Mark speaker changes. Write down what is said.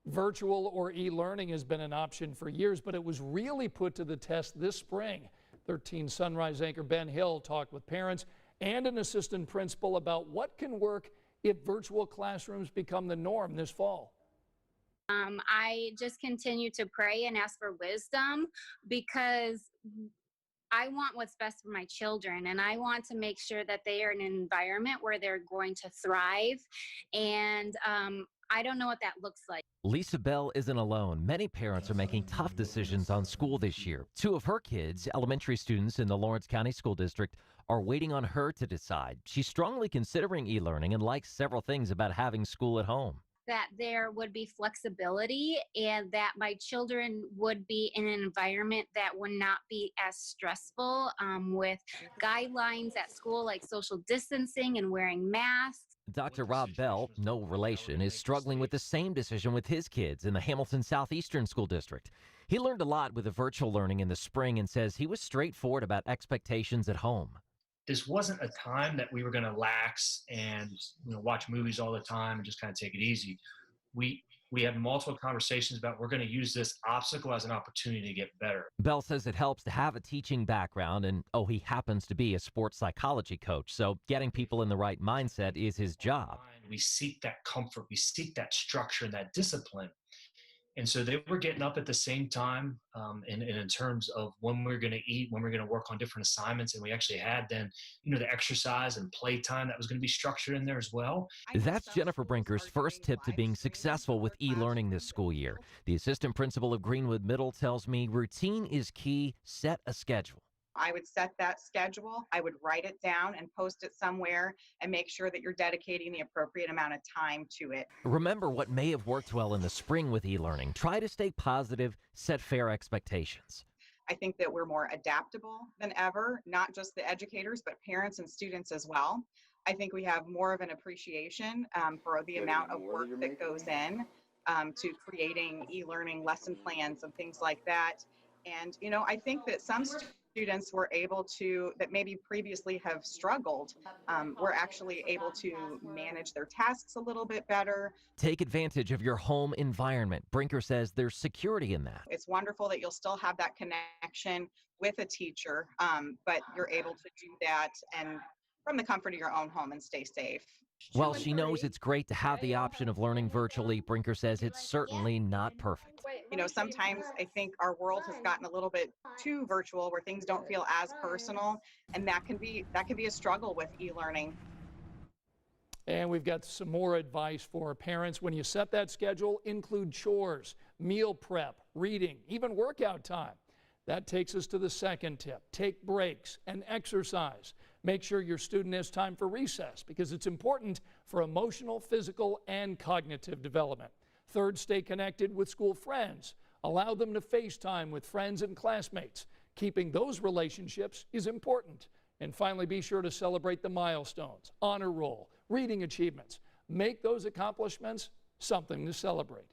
Speaker 1: Virtual or e-learning has been an option for years, but it was really put to the test this spring. 13 Sunrise anchor Ben Hill talked with parents and an assistant principal about what can work if virtual classrooms become the norm this fall.
Speaker 2: I just continue to pray and ask for wisdom because I want what's best for my children, and I want to make sure that they are in an environment where they're going to thrive. And I don't know what that looks like.
Speaker 3: Lisa Bell isn't alone. Many parents are making tough decisions on school this year. Two of her kids, elementary students in the Lawrence County School District, are waiting on her to decide. She's strongly considering e-learning and likes several things about having school at home.
Speaker 2: That there would be flexibility and that my children would be in an environment that would not be as stressful with guidelines at school like social distancing and wearing masks.
Speaker 3: Dr. Rob Bell, no relation, is struggling with the same decision with his kids in the Hamilton Southeastern School District. He learned a lot with the virtual learning in the spring and says he was straightforward about expectations at home.
Speaker 4: This wasn't a time that we were going to lax and watch movies all the time and just kind of take it easy. We had multiple conversations about we're going to use this obstacle as an opportunity to get better.
Speaker 3: Bell says it helps to have a teaching background, and he happens to be a sports psychology coach, so getting people in the right mindset is his job.
Speaker 4: We seek that comfort, we seek that structure and that discipline. And so they were getting up at the same time in terms of when we're going to eat, when we're going to work on different assignments. And we actually had then, the exercise and play time that was going to be structured in there as well.
Speaker 3: That's Jennifer Brinker's first tip to being successful with e-learning this school year. The assistant principal of Greenwood Middle tells me routine is key. Set a schedule.
Speaker 5: I would set that schedule, I would write it down and post it somewhere and make sure that you're dedicating the appropriate amount of time to it.
Speaker 3: Remember what may have worked well in the spring with e-learning. Try to stay positive, set fair expectations.
Speaker 5: I think that we're more adaptable than ever, not just the educators, but parents and students as well. I think we have more of an appreciation for the amount of work that goes in to creating e-learning lesson plans and things like that. And, I think that some students were able to, that maybe previously have struggled, were actually able to manage their tasks a little bit better.
Speaker 3: Take advantage of your home environment. Brinker says there's security in that.
Speaker 5: It's wonderful that you'll still have that connection with a teacher, but you're able to do that and from the comfort of your own home and stay safe.
Speaker 3: While she knows it's great to have the option of learning virtually, Brinker says it's certainly not perfect.
Speaker 5: Sometimes I think our world has gotten a little bit too virtual where things don't feel as personal, and that can be a struggle with e-learning.
Speaker 1: And we've got some more advice for parents. When you set that schedule, include chores, meal prep, reading, even workout time. That takes us to the second tip. Take breaks and exercise. Make sure your student has time for recess because it's important for emotional, physical, and cognitive development. Third, stay connected with school friends. Allow them to FaceTime with friends and classmates. Keeping those relationships is important. And finally, be sure to celebrate the milestones, honor roll, reading achievements. Make those accomplishments something to celebrate.